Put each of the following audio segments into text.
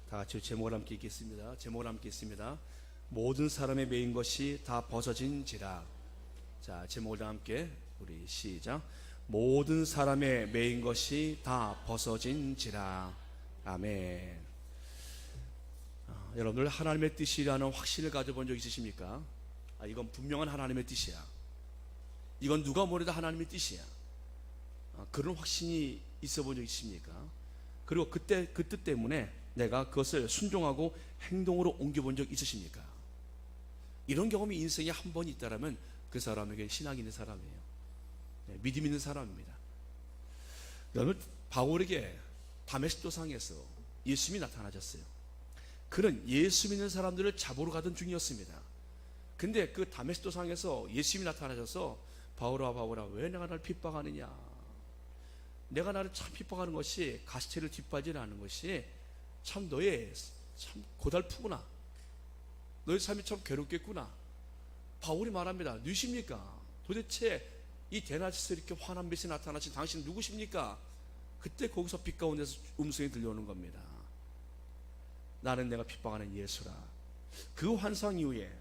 다 같이 제목을 함께 읽겠습니다. 제목을 함께 읽습니다. 모든 사람의 매인 것이 다 벗어진지라. 자, 제목을 다 함께 우리 시작. 모든 사람의 매인 것이 다 벗어진지라. 아멘. 여러분들 하나님의 뜻이라는 확신을 가져본 적 있으십니까? 이건 분명한 하나님의 뜻이야. 이건 누가 뭐래도 하나님의 뜻이야. 그런 확신이 있어 본 적 있습니까? 그리고 그때 그 뜻 때문에 내가 그것을 순종하고 행동으로 옮겨본 적 있으십니까? 이런 경험이 인생에 한 번 있다라면 그 사람에게 신앙이 있는 사람이에요. 믿음 있는 사람입니다. 여러분, 바울에게 다메섹도상에서 예수님이 나타나셨어요. 그는 예수 믿는 사람들을 잡으러 가던 중이었습니다. 근데 그 다메섹도상에서 예수님이 나타나셔서 바울아 바울아 왜 내가 나를 핍박하느냐, 내가 나를 참 핍박하는 것이 가시체를 뒷바지를 하는 것이 참 너의 참 고달프구나, 너의 삶이 참 괴롭겠구나. 바울이 말합니다. 누구십니까? 도대체 이 대낮에서 이렇게 환한 빛이 나타나신 당신 누구십니까? 그때 거기서 빛 가운데서 음성이 들려오는 겁니다. 나는 내가 핍박하는 예수라. 그 환상 이후에,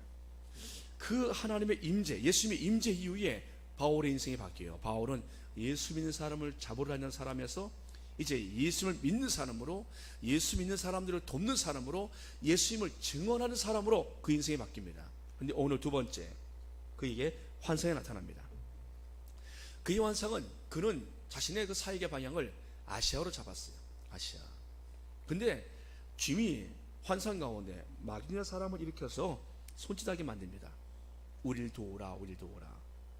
그 하나님의 임재, 예수님의 임재 이후에 바울의 인생이 바뀌어요. 바울은 예수 믿는 사람을 잡으러 다니는 사람에서 이제 예수님을 믿는 사람으로, 예수 믿는 사람들을 돕는 사람으로, 예수님을 증언하는 사람으로 그 인생이 바뀝니다. 그런데 오늘 두 번째, 그에게 환상이 나타납니다. 그의 환상은, 그는 자신의 그 사역의 방향을 아시아로 잡았어요. 아시아. 근데 주님이 환상 가운데 마귀나 사람을 일으켜서 손짓하게 만듭니다. 우리를 도우라, 우리를 도우라.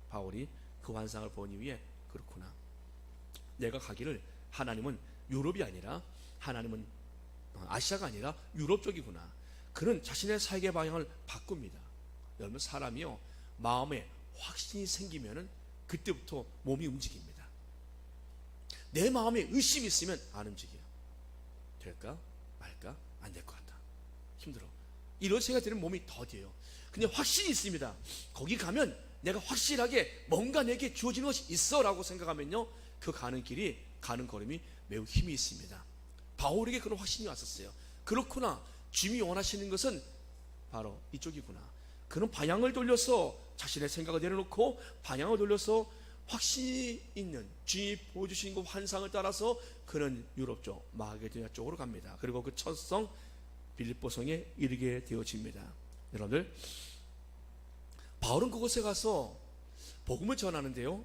바울이 그 환상을 본 이후에, 그렇구나, 내가 가기를, 하나님은 유럽이 아니라, 하나님은 아시아가 아니라 유럽 쪽이구나. 그는 자신의 사역의 방향을 바꿉니다. 여러분, 사람이요, 마음에 확신이 생기면은 그때부터 몸이 움직입니다. 내 마음에 의심이 있으면 안 움직여요. 될까 말까, 안 될 것 같다, 힘들어, 이런 생각이 드는 몸이 더뎌요. 근데 확신이 있습니다. 거기 가면 내가 확실하게 뭔가 내게 주어지는 것이 있어 라고 생각하면요, 그 가는 길이, 가는 걸음이 매우 힘이 있습니다. 바울에게 그런 확신이 왔었어요. 그렇구나, 주님이 원하시는 것은 바로 이쪽이구나. 그는 방향을 돌려서 자신의 생각을 내려놓고 방향을 돌려서 확신이 있는 주님이 보여주신 그 환상을 따라서 그는 유럽 쪽, 마게도냐 쪽으로 갑니다. 그리고 그 첫 성 빌립보성에 이르게 되어집니다. 여러분들, 바울은 그곳에 가서 복음을 전하는데요,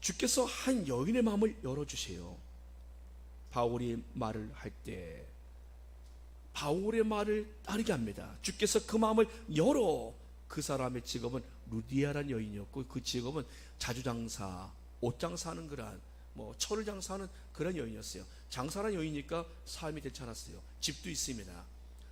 주께서 한 여인의 마음을 열어주세요. 바울이 말을 할 때 바울의 말을 따르게 합니다. 주께서 그 마음을 열어. 그 사람의 직업은 루디아라는 여인이었고, 그 직업은 자주장사, 옷장사하는 그런, 철을 장사하는 그런 여인이었어요. 장사라는 여인이니까 삶이 괜찮았어요. 집도 있습니다.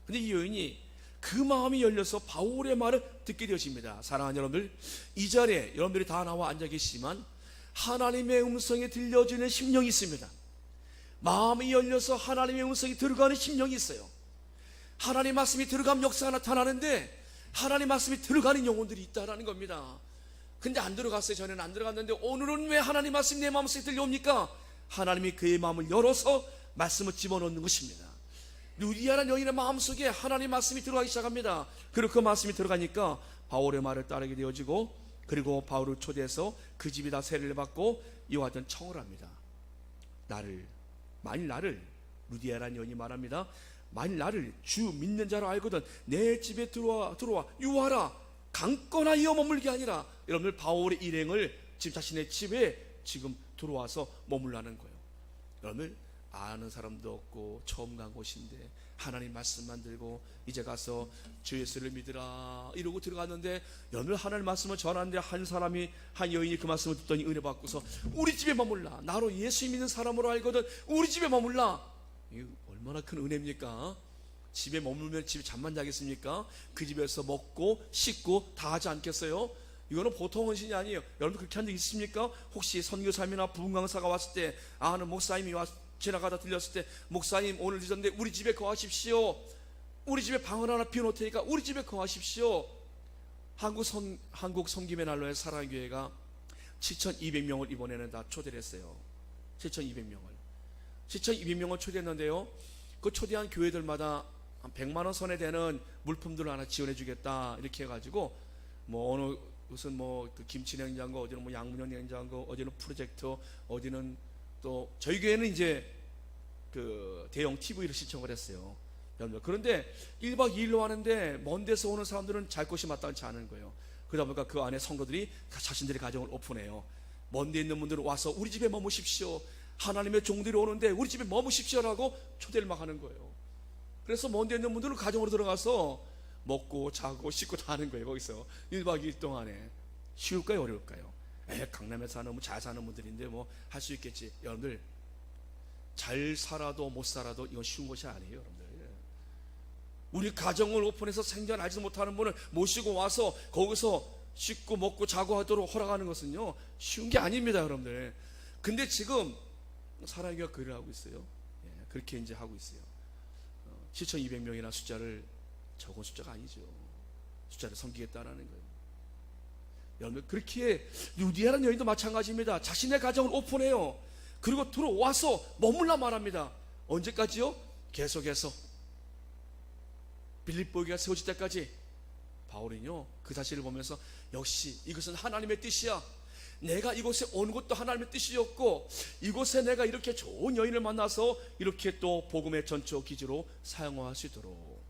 근데 이 여인이 그 마음이 열려서 바울의 말을 듣게 되어집니다. 사랑하는 여러분들, 이 자리에 여러분들이 다 나와 앉아 계시지만 하나님의 음성이 들려지는 심령이 있습니다. 마음이 열려서 하나님의 음성이 들어가는 심령이 있어요. 하나님 말씀이 들어가면 역사가 나타나는데, 하나님 말씀이 들어가는 영혼들이 있다라는 겁니다. 근데 안 들어갔어요. 전에는 안 들어갔는데 오늘은 왜 하나님 말씀이 내 마음속에 들려옵니까? 하나님이 그의 마음을 열어서 말씀을 집어넣는 것입니다. 루디아라는 여인의 마음속에 하나님 말씀이 들어가기 시작합니다. 그리고 그 말씀이 들어가니까 바울의 말을 따르게 되어지고, 그리고 바울을 초대해서 그 집이 다 세례를 받고 이와 같은 청을 합니다. 만일 나를, 루디아라는 여인이 말합니다. 만일 나를 주 믿는 자로 알거든 내 집에 들어와 유하라. 강권하여 머물게 아니라. 여러분들, 바울의 일행을 지금 자신의 집에 지금 들어와서 머물라는 거예요. 여러분들, 아는 사람도 없고 처음 간 곳인데 하나님 말씀만 들고 이제 가서 주 예수를 믿으라 이러고 들어갔는데, 여러분, 하나님 말씀을 전하는데 한 여인이 그 말씀을 듣더니 은혜 받고서 우리 집에 머물라. 나로 예수 믿는 사람으로 알거든 우리 집에 머물라. 이거 얼마나 큰 은혜입니까? 집에 머물면 집에 잠만 자겠습니까? 그 집에서 먹고 씻고 다 하지 않겠어요? 이거는 보통 헌신이 아니에요. 여러분, 그렇게 한 적 있습니까? 혹시 선교사님이나 부흥 강사가 왔을 때, 아는 목사님이 지나가다 들렸을 때, 목사님 오늘 늦었는데 우리 집에 거하십시오. 우리 집에 방을 하나 비워놓을 테니까 우리 집에 거하십시오. 한국 성김의 난로의 사랑교회가 7,200명을 이번에는 다 초대를 했어요. 7,200명을 초대했는데요, 그 초대한 교회들마다 한 100만 원 선에 되는 물품들을 하나 지원해 주겠다 이렇게 해가지고 뭐 어느 무슨 뭐그 김치 냉장고, 어디는 뭐 양문형 냉장고, 어디는 프로젝터, 어디는 또 저희 교회는 이제 그 대형 TV를 신청을 했어요. 그런데 1박 2일로 하는데 먼 데서 오는 사람들은 잘 곳이 마땅치 않은 거예요. 그러다 보니까 그 안에 성도들이 자신들의 가정을 오픈해요. 먼 데 있는 분들은 와서 우리 집에 머무십시오. 하나님의 종들이 오는데 우리 집에 머무십시오라고 초대를 막 하는 거예요. 그래서 먼 데 있는 분들은 가정으로 들어가서 먹고 자고 씻고 다 하는 거예요. 거기서 1박 2일 동안에. 쉬울까요 어려울까요? 강남에 사는 뭐 잘 사는 분들인데 뭐 할 수 있겠지. 여러분들 잘 살아도 못 살아도 이건 쉬운 것이 아니에요. 여러분들 우리 가정을 오픈해서 생존하지 못하는 분을 모시고 와서 거기서 씻고 먹고 자고 하도록 허락하는 것은요 쉬운 게 아닙니다. 여러분들 근데 지금 사랑교회가 그를 하고 있어요. 그렇게 이제 하고 있어요. 7,200명이라는 숫자를 적은 숫자가 아니죠. 숫자를 섬기겠다라는 거예요. 여러분 그렇게 루디아라는 여인도 마찬가지입니다. 자신의 가정을 오픈해요. 그리고 들어와서 머물라 말합니다. 언제까지요? 계속해서 빌립보교가 세워질 때까지. 바울은요 그 사실을 보면서 역시 이것은 하나님의 뜻이야. 내가 이곳에 온 것도 하나님의 뜻이었고 이곳에 내가 이렇게 좋은 여인을 만나서 이렇게 또 복음의 전초 기지로 사용할 수 있도록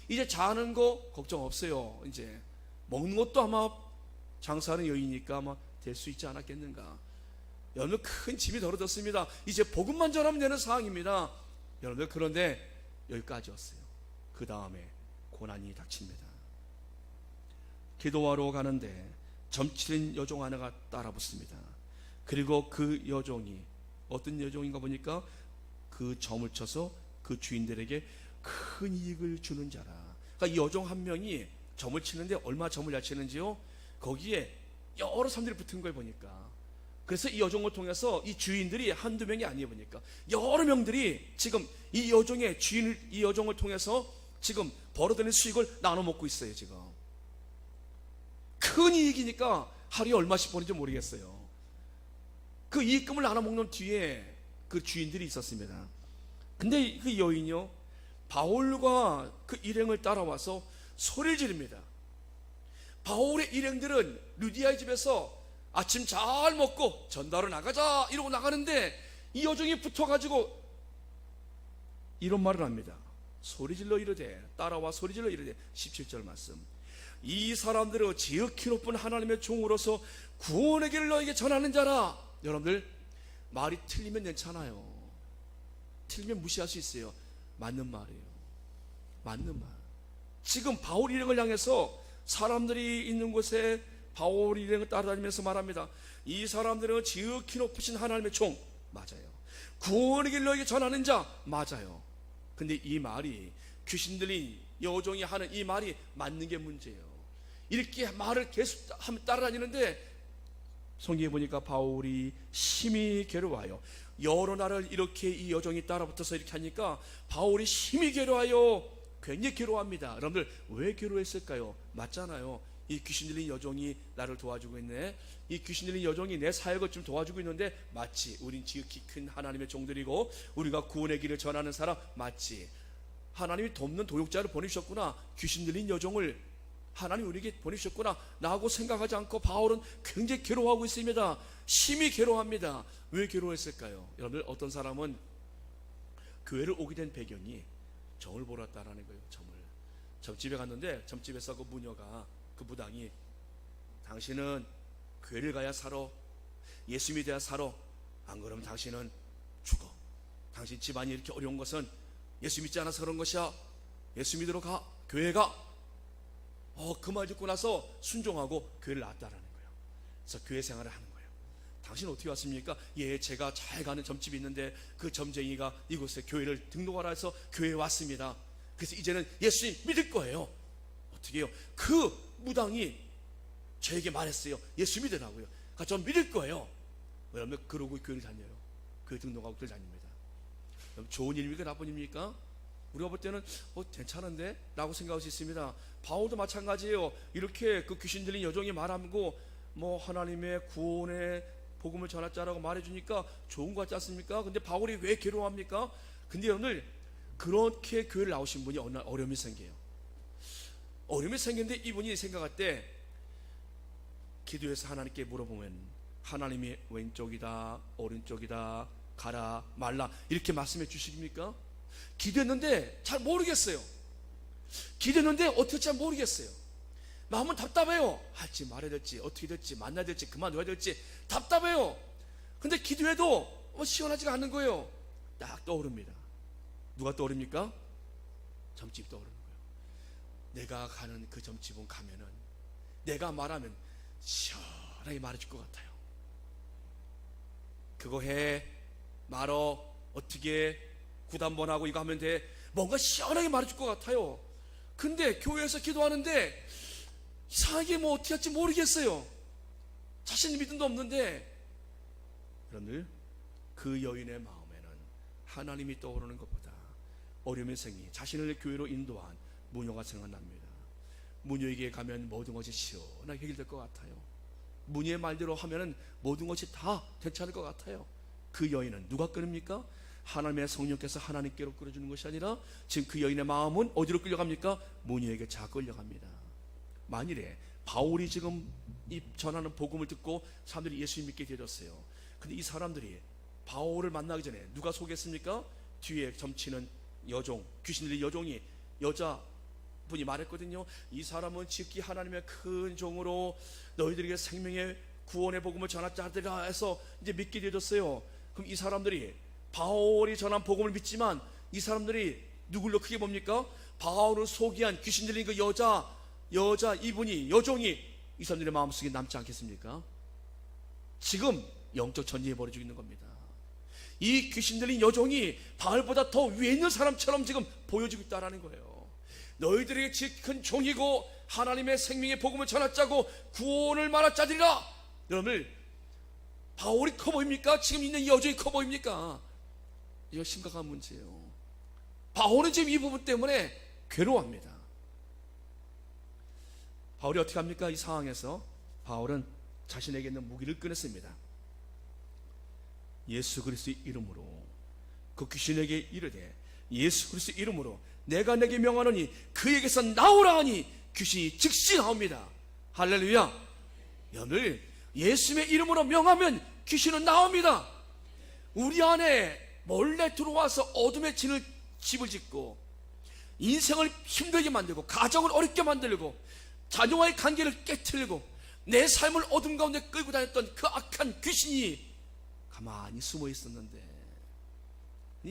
이제 자는 거 걱정 없어요. 이제 먹는 것도 아마 장사하는 여인이니까 아마 될 수 있지 않았겠는가. 여러분 큰 짐이 덜어졌습니다. 이제 복음만 전하면 되는 상황입니다. 여러분들 그런데 여기까지였어요. 그 다음에 고난이 닥칩니다. 기도하러 가는데 점치는 여종 하나가 따라붙습니다. 그리고 그 여종이 어떤 여종인가 보니까 그 점을 쳐서 그 주인들에게 큰 이익을 주는 자라. 그러니까 이 여종 한 명이 점을 치는데 얼마 점을 잘 치는지요? 거기에 여러 사람들이 붙은 거예요 보니까. 그래서 이 여종을 통해서 이 주인들이 한두 명이 아니에요 보니까 여러 명들이 지금 이 여종의 주인을 이 여종을 통해서 지금 벌어들이는 수익을 나눠 먹고 있어요. 지금 큰 이익이니까 하루에 얼마씩 버는지 모르겠어요. 그 이익금을 나눠 먹는 뒤에 그 주인들이 있었습니다. 근데 그 여인이요 바울과 그 일행을 따라와서 소리를 지릅니다. 바울의 일행들은 루디아의 집에서 아침 잘 먹고 전달을 나가자 이러고 나가는데 이 여종이 붙어가지고 이런 말을 합니다. 소리질러 이르되 따라와 소리질러 이르되 17절 말씀 이 사람들은 지극히 높은 하나님의 종으로서 구원의 길을 너에게 전하는 자라. 여러분들 말이 틀리면 괜찮아요. 틀리면 무시할 수 있어요. 맞는 말이에요. 맞는 말. 지금 바울 일행을 향해서 사람들이 있는 곳에 바울 일행을 따라다니면서 말합니다. 이 사람들은 지극히 높으신 하나님의 종 맞아요. 구원의 길을 너에게 전하는 자 맞아요. 근데 이 말이 귀신 들린 여종이 하는 이 말이 맞는 게 문제예요. 이렇게 말을 계속 따라다니는데 성경에 보니까 바울이 심히 괴로워하여 여러 날을 이렇게 이 여종이 따라붙어서 이렇게 하니까 바울이 심히 괴로워하여 굉장히 괴로워합니다. 여러분들 왜 괴로워했을까요? 맞잖아요. 이 귀신 들린 여종이 나를 도와주고 있네. 이 귀신 들린 여종이 내 사역을 좀 도와주고 있는데 맞지. 우린 지극히 큰 하나님의 종들이고 우리가 구원의 길을 전하는 사람 맞지. 하나님이 돕는 도역자를 보내주셨구나. 귀신 들린 여종을 하나님 우리에게 보내주셨구나 라고 생각하지 않고 바울은 굉장히 괴로워하고 있습니다. 심히 괴로워합니다. 왜 괴로워했을까요? 여러분들 어떤 사람은 교회를 오게 된 배경이 점을 보러 왔다라는 거예요. 점집에 갔는데 점집에서 그 무녀가 그 무당이 당신은 교회를 가야 살아 예수 믿어야 살아 안 그러면 당신은 죽어. 당신 집안이 이렇게 어려운 것은 예수 믿지 않아서 그런 것이야. 예수 믿으러 가. 교회 가. 그 말 듣고 나서 순종하고 교회를 나왔다라는 거예요. 그래서 교회 생활을 하는 거예요. 당신 어떻게 왔습니까? 예, 제가 잘 가는 점집이 있는데 그 점쟁이가 이곳에 교회를 등록하라 해서 교회에 왔습니다. 그래서 이제는 예수님 믿을 거예요. 어떻게 해요? 그 무당이 저에게 말했어요. 예수 믿으라고요. 그러니까 전 믿을 거예요. 왜냐하면 그러고 교회를 다녀요. 교회 등록하고 교회를 다닙니다. 좋은 일입니까? 나쁜 일입니까? 우리가 볼 때는 괜찮은데? 라고 생각할 수 있습니다. 바울도 마찬가지예요. 이렇게 그 귀신 들린 여종이 말하고 하나님의 구원의 복음을 전할 자라고 말해주니까 좋은 것 같지 않습니까? 근데 바울이 왜 괴로워합니까? 근데 오늘 그렇게 교회를 나오신 분이 어느 날 어려움이 생겨요. 어려움이 생겼는데 이분이 생각할 때 기도해서 하나님께 물어보면 하나님이 왼쪽이다 오른쪽이다 가라 말라 이렇게 말씀해 주십니까? 기도했는데 잘 모르겠어요. 기도했는데 어떻게 잘 모르겠어요. 마음은 답답해요. 할지 말아야 될지 어떻게 될지 만나야 될지 그만둬야 될지 답답해요. 근데 기도해도 시원하지가 않는 거예요. 딱 떠오릅니다. 누가 떠오릅니까? 점집 떠오르는 거예요. 내가 가는 그 점집은 가면은 내가 말하면 시원하게 말해줄 것 같아요. 그거 해 말어 어떻게 구단번하고 이거 하면 돼 뭔가 시원하게 말해줄 것 같아요. 근데 교회에서 기도하는데 이상하게 뭐 어떻게 할지 모르겠어요. 자신 믿음도 없는데 여러분들 그 여인의 마음에는 하나님이 떠오르는 것보다 어려움의 생이 자신을 교회로 인도한 무녀가 생각납니다. 무녀에게 가면 모든 것이 시원하게 해결될 것 같아요. 무녀의 말대로 하면 모든 것이 다 괜찮을 것 같아요. 그 여인은 누가 끌입니까? 하나님의 성령께서 하나님께로 끌어주는 것이 아니라 지금 그 여인의 마음은 어디로 끌려갑니까? 무녀에게 자꾸 끌려갑니다. 만일에 바울이 지금 이 전하는 복음을 듣고 사람들이 예수 믿게 되었어요. 근데 이 사람들이 바울을 만나기 전에 누가 소개했습니까? 뒤에 점치는 여종, 귀신 들린 여종이 여자분이 말했거든요. 이 사람은 지극히 하나님의 큰 종으로 너희들에게 생명의 구원의 복음을 전하자들아 해서 이제 믿게 되었어요. 그럼 이 사람들이 바울이 전한 복음을 믿지만 이 사람들이 누굴로 크게 봅니까? 바울을 소개한 귀신 들린 그 여자 이분이 여종이 이 사람들의 마음속에 남지 않겠습니까? 지금 영적 전쟁이 벌어지고 있는 겁니다. 이 귀신 들린 여종이 바울보다 더 위에 있는 사람처럼 지금 보여지고 있다는 거예요. 너희들에게 지극히 큰 종이고 하나님의 생명의 복음을 전하자고 구원을 말하자들이라. 여러분들 바울이 커 보입니까? 지금 있는 이 여종이 커 보입니까? 이거 심각한 문제예요. 바울은 지금 이 부분 때문에 괴로워합니다. 바울이 어떻게 합니까? 이 상황에서 바울은 자신에게 있는 무기를 꺼냈습니다. 예수 그리스도의 이름으로 그 귀신에게 이르되 예수 그리스도의 이름으로 내가 내게 명하노니 그에게서 나오라 하니 귀신이 즉시 나옵니다. 할렐루야. 여러분들 예수의 이름으로 명하면 귀신은 나옵니다. 우리 안에 몰래 들어와서 어둠의 집을 짓고 인생을 힘들게 만들고 가정을 어렵게 만들고 자녀와의 관계를 깨트리고 내 삶을 어둠 가운데 끌고 다녔던 그 악한 귀신이 가만히 숨어 있었는데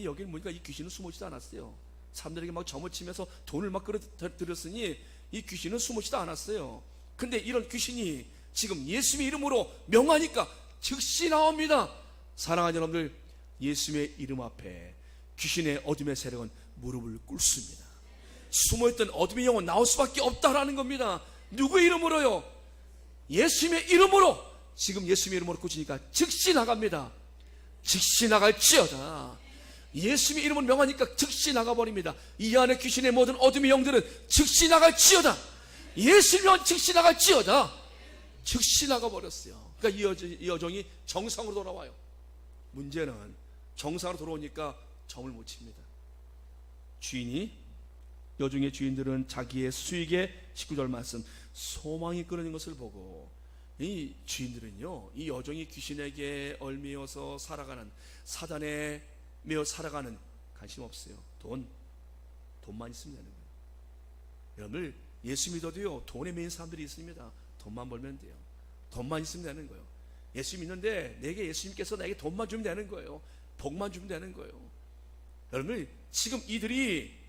여기 보니까 이 귀신은 숨어 있지도 않았어요. 사람들에게 막 점을 치면서 돈을 막 끌어들였으니 이 귀신은 숨어 있지도 않았어요. 근데 이런 귀신이 지금 예수의 이름으로 명하니까 즉시 나옵니다. 사랑하는 여러분들, 예수의 이름 앞에 귀신의 어둠의 세력은 무릎을 꿇습니다. 숨어있던 어둠의 영은 나올 수밖에 없다라는 겁니다. 누구의 이름으로요? 예수의 이름으로. 지금 예수의 이름으로 꽂으니까 즉시 나갑니다. 즉시 나갈지어다. 예수의 이름을 명하니까 즉시 나가버립니다. 이 안에 귀신의 모든 어둠의 영들은 즉시 나갈지어다. 예수면 즉시 나갈지어다. 즉시 나가버렸어요. 그러니까 이 여종이 정상으로 돌아와요. 문제는 정상으로 돌아오니까 점을 못 칩니다. 여종의 주인들은 자기의 수익에 19절 말씀 소망이 끊어진 것을 보고 이 주인들은요, 이 여종이 귀신에게 얽매여서 살아가는, 사단에 매어 살아가는 관심 없어요. 돈만 있으면 되는 거예요. 여러분들 예수 믿어도요 돈에 매인 사람들이 있습니다. 돈만 벌면 돼요. 돈만 있으면 되는 거예요. 예수 믿는데 내게 예수님께서 나에게 돈만 주면 되는 거예요. 복만 주면 되는 거예요. 여러분들 지금 이들이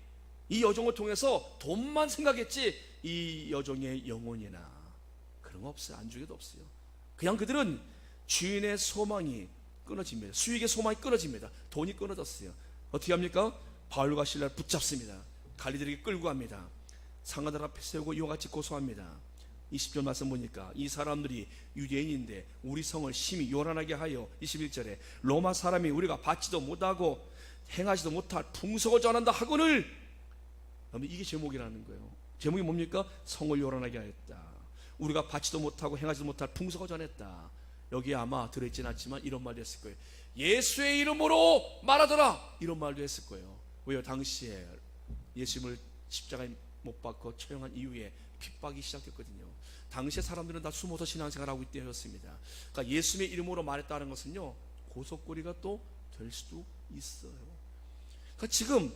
이 여종을 통해서 돈만 생각했지 이 여종의 영혼이나 그런 거 없어요. 안중에도 없어요. 그냥 그들은 주인의 소망이 끊어집니다. 수익의 소망이 끊어집니다. 돈이 끊어졌어요. 어떻게 합니까? 바울과 실라를 붙잡습니다. 갈리들에게 끌고 갑니다. 상관들 앞에 세우고 이와 같이 고소합니다. 20절 말씀 보니까 이 사람들이 유대인인데 우리 성을 심히 요란하게 하여 21절에 로마 사람이 우리가 받지도 못하고 행하지도 못할 풍속을 전한다 하거늘. 이게 제목이라는 거예요. 제목이 뭡니까? 성을 요란하게 하였다. 우리가 받지도 못하고 행하지도 못할 풍속을 전했다. 여기에 아마 들어있지는 않지만 이런 말도 했을 거예요. 예수의 이름으로 말하더라, 이런 말도 했을 거예요. 왜요? 당시에 예수님을 십자가에 못 박고 처형한 이후에 핍박이 시작됐거든요. 당시에 사람들은 다 숨어서 신앙생활하고 있대였습니다. 그러니까 예수님의 이름으로 말했다는 것은요, 고속거리가 또 될 수도 있어요. 그러니까 지금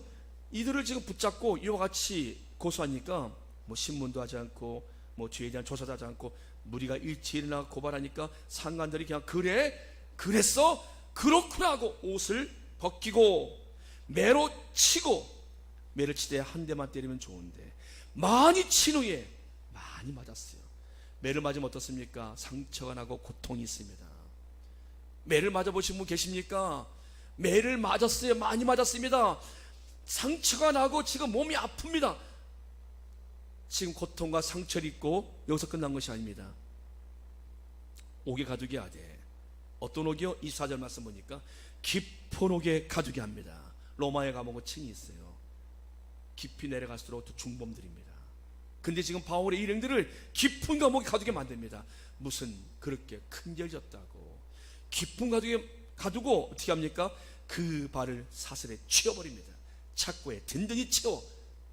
이들을 지금 붙잡고 이와 같이 고소하니까 뭐 신문도 하지 않고 뭐 죄에 대한 조사도 하지 않고 무리가 일치 일어나 고발하니까 상관들이 그냥 그랬어? 그렇구나 하고 옷을 벗기고 매로 치고, 매를 치되 한 대만 때리면 좋은데 많이 친 후에 많이 맞았어요. 매를 맞으면 어떻습니까? 상처가 나고 고통이 있습니다. 매를 맞아보신 분 계십니까? 매를 맞았어요. 많이 맞았습니다. 상처가 나고 지금 몸이 아픕니다. 지금 고통과 상처를 입고 여기서 끝난 것이 아닙니다. 옥에 가두게 하되, 어떤 옥이요? 24절 말씀 보니까 깊은 옥에 가두게 합니다. 로마의 감옥은 층이 있어요. 깊이 내려갈수록 또 중범들입니다. 근데 지금 바울의 일행들을 깊은 감옥에 가두게 만듭니다. 무슨 그렇게 큰 죄를 졌다고 깊은 감옥에 가두고 어떻게 합니까? 그 발을 사슬에 치워버립니다. 착고에 든든히 채워.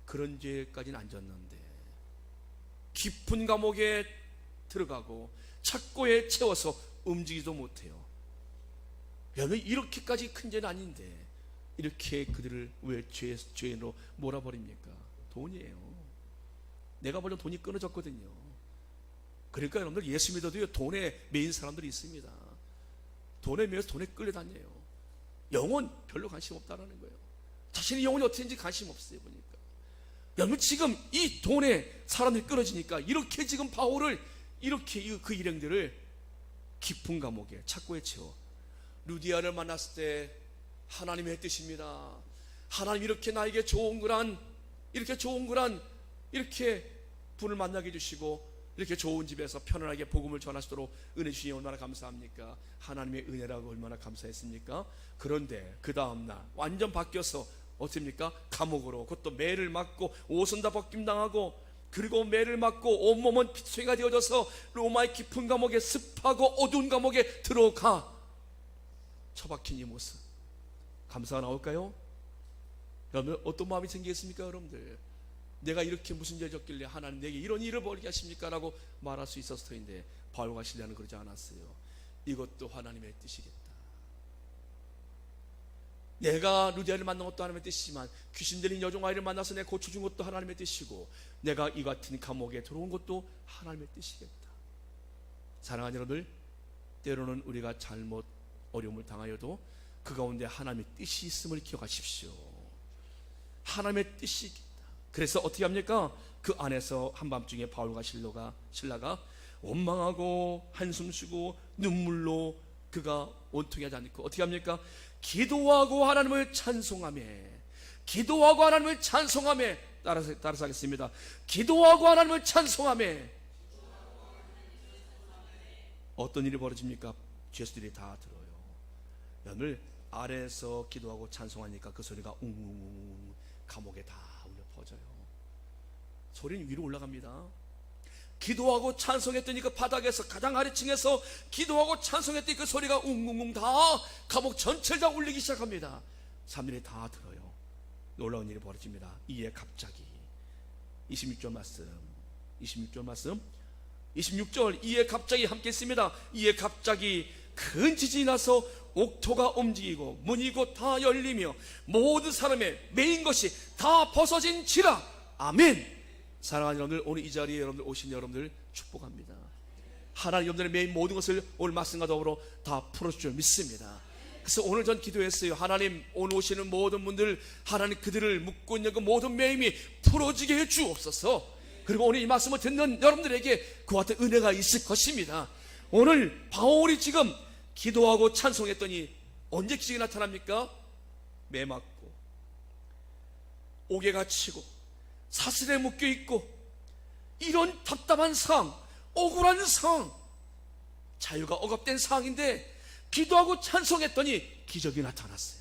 그런 죄까지는 안 졌는데 깊은 감옥에 들어가고 착고에 채워서 움직이지도 못해요. 여러분, 이렇게까지 큰 죄는 아닌데 이렇게 그들을 왜 죄인으로 몰아버립니까? 돈이에요. 내가 보면 돈이 끊어졌거든요. 그러니까 여러분들 예수 믿어도요, 돈에 매인 사람들이 있습니다. 돈에 매여서 돈에 끌려다녀요. 영혼 별로 관심 없다라는 거예요. 자신의 영혼이 어떻게인지 관심 없어요. 보니까 여러분, 지금 이 돈에 사람들이 끊어지니까 이렇게 지금 바울을 이렇게 그 일행들을 깊은 감옥에 착고에 채워. 루디아를 만났을 때 하나님의 뜻입니다. 하나님 이렇게 나에게 좋은 거란 이렇게 분을 만나게 해주시고 이렇게 좋은 집에서 편안하게 복음을 전하시도록 은혜 주시니 얼마나 감사합니까? 하나님의 은혜라고 얼마나 감사했습니까? 그런데 그 다음날 완전 바뀌어서 어떻습니까? 감옥으로, 그것도 매를 맞고 옷은 다 벗김당하고, 그리고 매를 맞고 온몸은 핏소리가 되어져서 로마의 깊은 감옥에, 습하고 어두운 감옥에 들어가 처박힌 이 모습, 감사가 나올까요? 여러분, 어떤 마음이 생기겠습니까? 여러분들, 내가 이렇게 무슨 죄를 졌길래 하나님 내게 이런 일을 벌이게 하십니까? 라고 말할 수 있었을 터인데 바울과 실레는 그러지 않았어요. 이것도 하나님의 뜻이겠다. 내가 루디아를 만난 것도 하나님의 뜻이지만 귀신 들린 여종 아이를 만나서 내가 고쳐준 것도 하나님의 뜻이고, 내가 이 같은 감옥에 들어온 것도 하나님의 뜻이겠다. 사랑하는 여러분들, 때로는 우리가 잘못 어려움을 당하여도 그 가운데 하나님의 뜻이 있음을 기억하십시오. 하나님의 뜻이 있겠다. 그래서 어떻게 합니까? 그 안에서 한밤중에 바울과 신라가 원망하고 한숨 쉬고 눈물로 그가 원통하지 않고 어떻게 합니까? 기도하고 하나님을 찬송하며, 기도하고 하나님을 찬송하며, 따라서 하겠습니다. 기도하고 하나님을 찬송하며. 어떤 일이 벌어집니까? 죄수들이 다 들어요. 여러분, 아래에서 기도하고 찬송하니까 그 소리가 웅웅웅 감옥에 다 울려 퍼져요. 소리는 위로 올라갑니다. 기도하고 찬송했더니 그 바닥에서 가장 아래층에서 기도하고 찬송했더니 그 소리가 웅웅웅 다 감옥 전체를 다 울리기 시작합니다. 사람들이 다 들어요. 놀라운 일이 벌어집니다. 이에 갑자기 26절 말씀 26절 이에 갑자기 함께 있습니다. 이에 갑자기 큰 지진이 나서 옥토가 움직이고 문이 곧 다 열리며 모든 사람의 매인 것이 다 벗어진지라. 아멘. 사랑하는 여러분들, 오늘 이 자리에 여러분들 오신 여러분들 축복합니다. 하나님 여러분들의 매인 모든 것을 오늘 말씀과 더불어 다 풀어줄 줄 믿습니다. 그래서 오늘 전 기도했어요. 하나님, 오늘 오시는 모든 분들, 하나님 그들을 묶고 있는 그 모든 매임이 풀어지게 해 주옵소서. 그리고 오늘 이 말씀을 듣는 여러분들에게 그와 같은 은혜가 있을 것입니다. 오늘 바울이 지금 기도하고 찬송했더니 언제 기적이 나타납니까? 매 맞고 옥에 갇히고 사슬에 묶여 있고 이런 답답한 상황, 억울한 상황, 자유가 억압된 상황인데 기도하고 찬송했더니 기적이 나타났어요.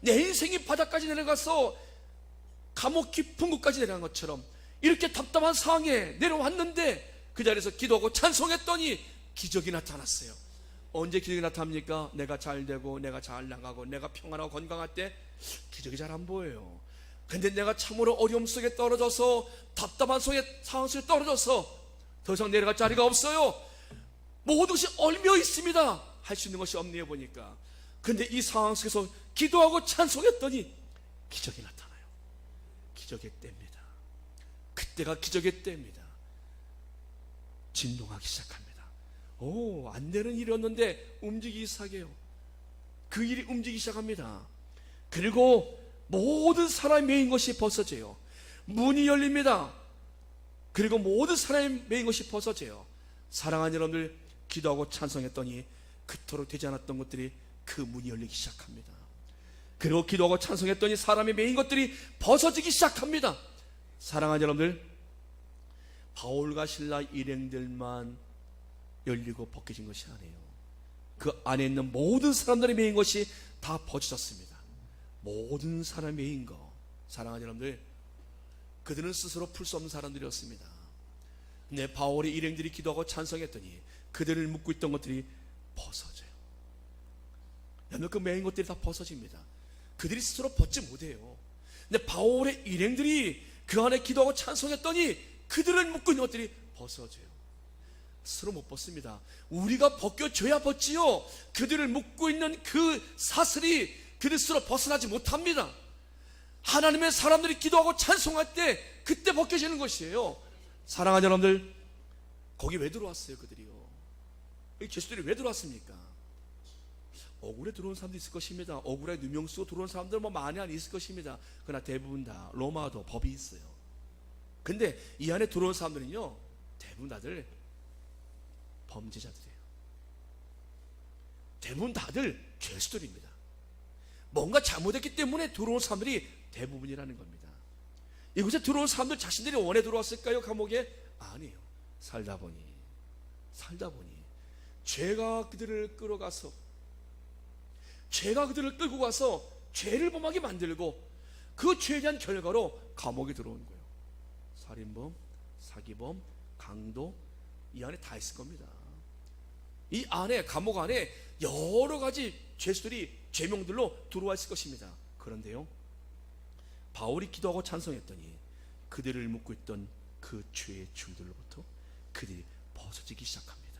내 인생이 바닥까지 내려가서 감옥 깊은 곳까지 내려간 것처럼 이렇게 답답한 상황에 내려왔는데 그 자리에서 기도하고 찬송했더니 기적이 나타났어요. 언제 기적이 나타납니까? 내가 잘 되고 내가 잘 나가고 내가 평안하고 건강할 때 기적이 잘 안 보여요. 근데 내가 참으로 어려움 속에 떨어져서, 답답한 상황 속에 떨어져서 더 이상 내려갈 자리가 없어요. 모든 것이 얽혀 있습니다. 할 수 있는 것이 없네요 보니까. 근데 이 상황 속에서 기도하고 찬송했더니 기적이 나타나요. 기적의 때입니다. 그때가 기적의 때입니다. 진동하기 시작합니다. 안 되는 일이었는데 움직이기 시작해요. 그 일이 움직이기 시작합니다. 그리고 모든 사람이 메인 것이 벗어져요. 문이 열립니다. 그리고 모든 사람이 메인 것이 벗어져요. 사랑하는 여러분들, 기도하고 찬송했더니 그토록 되지 않았던 것들이 그 문이 열리기 시작합니다. 그리고 기도하고 찬송했더니 사람이 메인 것들이 벗어지기 시작합니다. 사랑하는 여러분들, 바울과 실라 일행들만 열리고 벗겨진 것이 아니에요. 그 안에 있는 모든 사람들의 메인 것이 다 벗어졌습니다. 모든 사람의 메인 것. 사랑하는 여러분들, 그들은 스스로 풀 수 없는 사람들이었습니다. 근데 바울의 일행들이 기도하고 찬송했더니 그들을 묶고 있던 것들이 벗어져요. 여러분, 그 메인 것들이 다 벗어집니다. 그들이 스스로 벗지 못해요. 근데 바울의 일행들이 그 안에 기도하고 찬송했더니 그들을 묶고 있는 것들이 벗어져요. 스스로 못 벗습니다. 우리가 벗겨줘야 벗지요. 그들을 묶고 있는 그 사슬이 그들 스스로 벗어나지 못합니다. 하나님의 사람들이 기도하고 찬송할 때 그때 벗겨지는 것이에요. 사랑하는 여러분들, 거기 왜 들어왔어요 그들이요? 이 죄수들이 왜 들어왔습니까? 억울해 들어온 사람도 있을 것입니다. 억울해 누명 쓰고 들어온 사람들 많이 안 있을 것입니다. 그러나 대부분 다 로마도 법이 있어요. 근데 이 안에 들어온 사람들은요, 대부분 다들 범죄자들이에요. 대부분 다들 죄수들입니다. 뭔가 잘못했기 때문에 들어온 사람들이 대부분이라는 겁니다. 이곳에 들어온 사람들 자신들이 원해 들어왔을까요? 감옥에? 아니에요. 살다 보니 죄가 그들을 끌어가서, 죄가 그들을 끌고 가서 죄를 범하게 만들고 그 죄에 대한 결과로 감옥에 들어온 거예요. 살인범, 사기범, 강도, 이 안에 다 있을 겁니다. 이 안에, 감옥 안에 여러 가지 죄수들이 죄명들로 들어와 있을 것입니다. 그런데요, 바울이 기도하고 찬송했더니 그들을 묶고 있던 그 죄의 줄들로부터 그들이 벗어지기 시작합니다.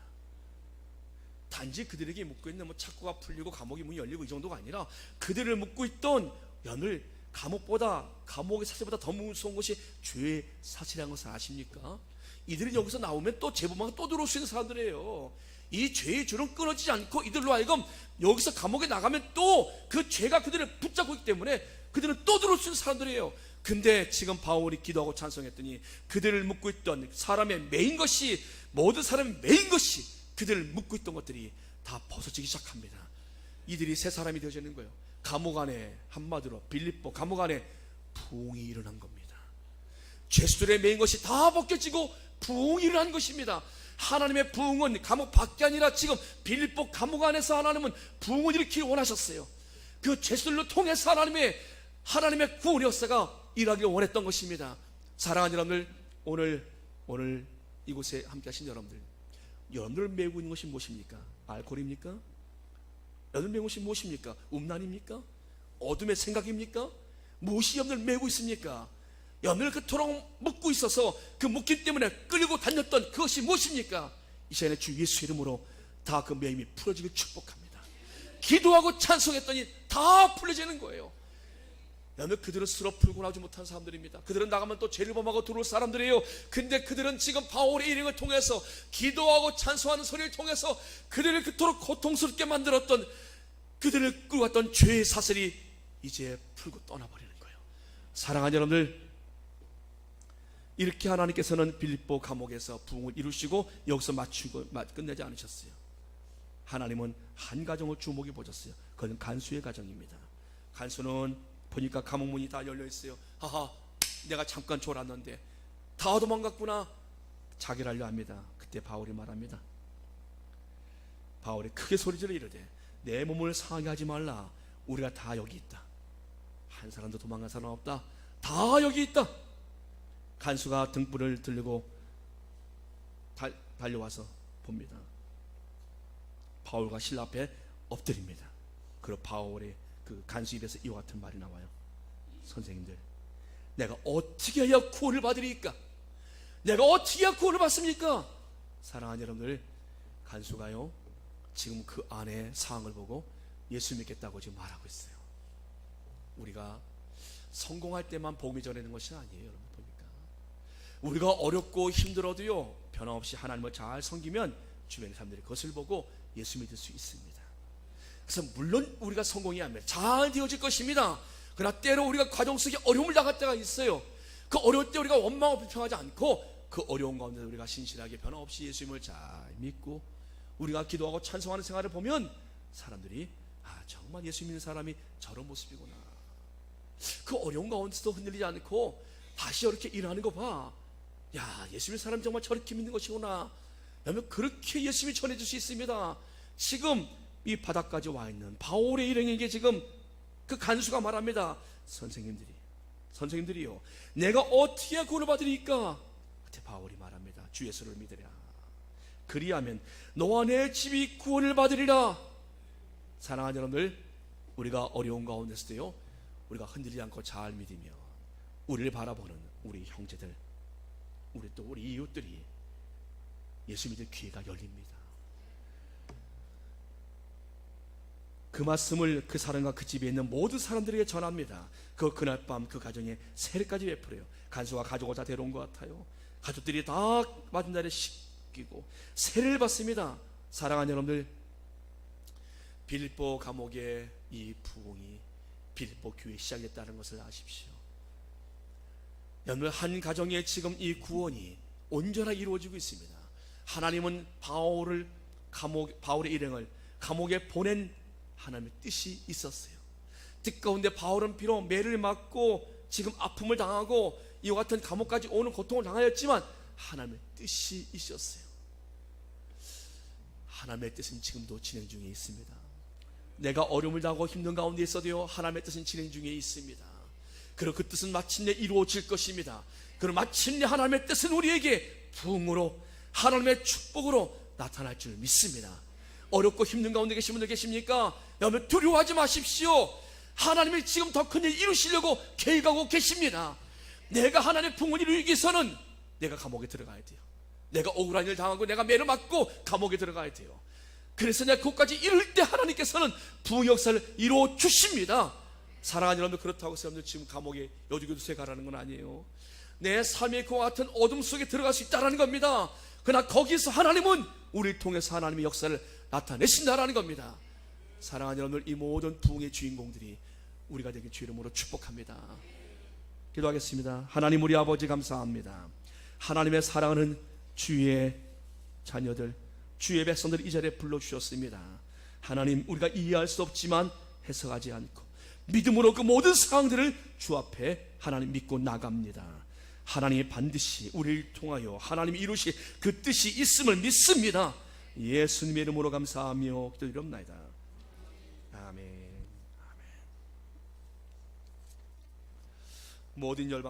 단지 그들에게 묶고 있는 착고가 풀리고 감옥의 문이 열리고 이 정도가 아니라 그들을 묶고 있던, 연을 감옥의 사실보다 더 무서운 것이 죄의 사실이라는 것을 아십니까? 이들이 여기서 나오면 또 재범하고 또 들어올 수 있는 사람들이에요. 이 죄의 줄은 끊어지지 않고 이들로 하여금 여기서 감옥에 나가면 또 그 죄가 그들을 붙잡고 있기 때문에 그들은 또 들어올 수 있는 사람들이에요. 근데 지금 바울이 기도하고 찬송했더니 그들을 묶고 있던 사람의 메인 것이, 모든 사람의 메인 것이, 그들을 묶고 있던 것들이 다 벗어지기 시작합니다. 이들이 새 사람이 되어지는 거예요. 감옥 안에, 한마디로 빌립보 감옥 안에 부흥이 일어난 겁니다. 죄수들의 메인 것이 다 벗겨지고 부흥이 일어난 것입니다. 하나님의 부흥은 감옥 밖이 아니라 지금 빌립보 감옥 안에서 하나님은 부흥을 일으키기 원하셨어요. 그 죄수들로 통해서 하나님의 구원의 역사가 일하기를 원했던 것입니다. 사랑하는 여러분들, 오늘 이곳에 함께 하신 여러분들 메고 있는 것이 무엇입니까? 알코올입니까? 여러분들 메고 있는 것이 무엇입니까? 음란입니까? 어둠의 생각입니까? 무엇이 여러분들 메고 있습니까? 여러분들 그토록 묶고 있어서 그 묶임 때문에 끌고 다녔던 그것이 무엇입니까? 이 시간에 주 예수 이름으로 다 그 매임이 풀어지길 축복합니다. 기도하고 찬송했더니 다 풀려지는 거예요. 여러분, 그들은 스스로 풀고 나오지 못한 사람들입니다. 그들은 나가면 또 죄를 범하고 들어올 사람들이에요. 근데 그들은 지금 바울의 일행을 통해서, 기도하고 찬송하는 소리를 통해서 그들을 그토록 고통스럽게 만들었던, 그들을 끌고 갔던 죄의 사슬이 이제 풀고 떠나버리는 거예요. 사랑하는 여러분들, 이렇게 하나님께서는 빌립보 감옥에서 부흥을 이루시고 여기서 끝내지 않으셨어요. 하나님은 한 가정을 주목해 보셨어요. 그건 간수의 가정입니다. 간수는 보니까 감옥 문이 다 열려 있어요. 하하, 내가 잠깐 졸았는데 다 도망갔구나. 자기를 알려 합니다. 그때 바울이 말합니다. 바울이 크게 소리질러 이르되 내 몸을 상하게 하지 말라. 우리가 다 여기 있다. 한 사람도 도망간 사람 없다. 다 여기 있다. 간수가 등불을 들고 달려와서 봅니다. 바울과 실라 앞에 엎드립니다. 그리고 바울의 그 간수 입에서 이와 같은 말이 나와요. 선생님들, 내가 어떻게 해야 구원을 받으리까? 내가 어떻게 해야 구원을 받습니까? 사랑하는 여러분들, 간수가요 지금 그 안의 상황을 보고 예수 믿겠다고 지금 말하고 있어요. 우리가 성공할 때만 복음이 전하는 것이 아니에요. 여러분 보니까 우리가 어렵고 힘들어도요 변함없이 하나님을 잘 섬기면 주변의 사람들이 그것을 보고 예수 믿을 수 있습니다. 그래서 물론 우리가 성공이 하면 잘 되어질 것입니다. 그러나 때로 우리가 과정 속에 어려움을 당할 때가 있어요. 그 어려울 때 우리가 원망하고 불평하지 않고 그 어려운 가운데 우리가 신실하게 변함없이 예수님을 잘 믿고 우리가 기도하고 찬송하는 생활을 보면 사람들이 정말 예수 믿는 사람이 저런 모습이구나. 그 어려운 가운데서도 흔들리지 않고 다시 이렇게 일하는 거 봐. 야, 예수 믿는 사람이 정말 저렇게 믿는 것이구나. 여러분, 그렇게 예수님이 전해줄 수 있습니다. 지금 이 바닥까지 와 있는 바울의 일행에게 지금 그 간수가 말합니다. 선생님들이요, 내가 어떻게 구원을 받으리까? 그때 바울이 말합니다. 주 예수를 믿으라. 그리하면 너와 내 집이 구원을 받으리라. 사랑하는 여러분들, 우리가 어려운 가운데서도요 우리가 흔들리지 않고 잘 믿으며 우리를 바라보는 우리 형제들, 우리 이웃들이 예수 믿을 기회가 열립니다. 그 말씀을 그 사람과 그 집에 있는 모든 사람들에게 전합니다. 그날 밤 그 가정에 세례까지 베풀어요. 간수가 가족을 다 데려온 것 같아요. 가족들이 다 맞은 자리에 씻기고 세례를 받습니다. 사랑하는 여러분들, 빌립보 감옥의 이 부흥이 빌립보 교회 시작됐다는 것을 아십시오. 여러분, 한 가정에 지금 이 구원이 온전하게 이루어지고 있습니다. 하나님은 바울의 일행을 감옥에 보낸 하나님의 뜻이 있었어요. 뜻 가운데 바울은 비록 매를 맞고 지금 아픔을 당하고 이와 같은 감옥까지 오는 고통을 당하였지만 하나님의 뜻이 있었어요. 하나님의 뜻은 지금도 진행 중에 있습니다. 내가 어려움을 당하고 힘든 가운데 있어도요 하나님의 뜻은 진행 중에 있습니다. 그리고 그 뜻은 마침내 이루어질 것입니다. 그리고 마침내 하나님의 뜻은 우리에게 부흥으로 하나님의 축복으로 나타날 줄 믿습니다. 어렵고 힘든 가운데 계신 분들 계십니까? 여러분, 두려워하지 마십시오. 하나님이 지금 더 큰 일 이루시려고 계획하고 계십니다. 내가 하나님의 부흥을 이루기 위해서는 내가 감옥에 들어가야 돼요. 내가 억울한 일을 당하고 내가 매를 맞고 감옥에 들어가야 돼요. 그래서 내가 그것까지 이룰 때 하나님께서는 부흥 역사를 이루어 주십니다. 사랑하는 여러분, 그렇다고 해서 여러분들 지금 감옥에 여주교도소에 가라는 건 아니에요. 내 삶의 그와 같은 어둠 속에 들어갈 수 있다는 겁니다. 그러나 거기서 하나님은 우리를 통해서 하나님의 역사를 나타내신다라는 겁니다. 사랑하는 여러분들, 이 모든 부흥의 주인공들이 우리가 되길 주 이름으로 축복합니다. 기도하겠습니다. 하나님, 우리 아버지 감사합니다. 하나님의 사랑하는 주의 자녀들, 주의 백성들 이 자리에 불러주셨습니다. 하나님, 우리가 이해할 수 없지만 해석하지 않고 믿음으로 그 모든 상황들을 주 앞에 하나님 믿고 나갑니다. 하나님이 반드시 우리를 통하여 하나님이 이루실 그 뜻이 있음을 믿습니다. 예수님의 이름으로 감사하며 기도드립니다. 아멘. 모든 열방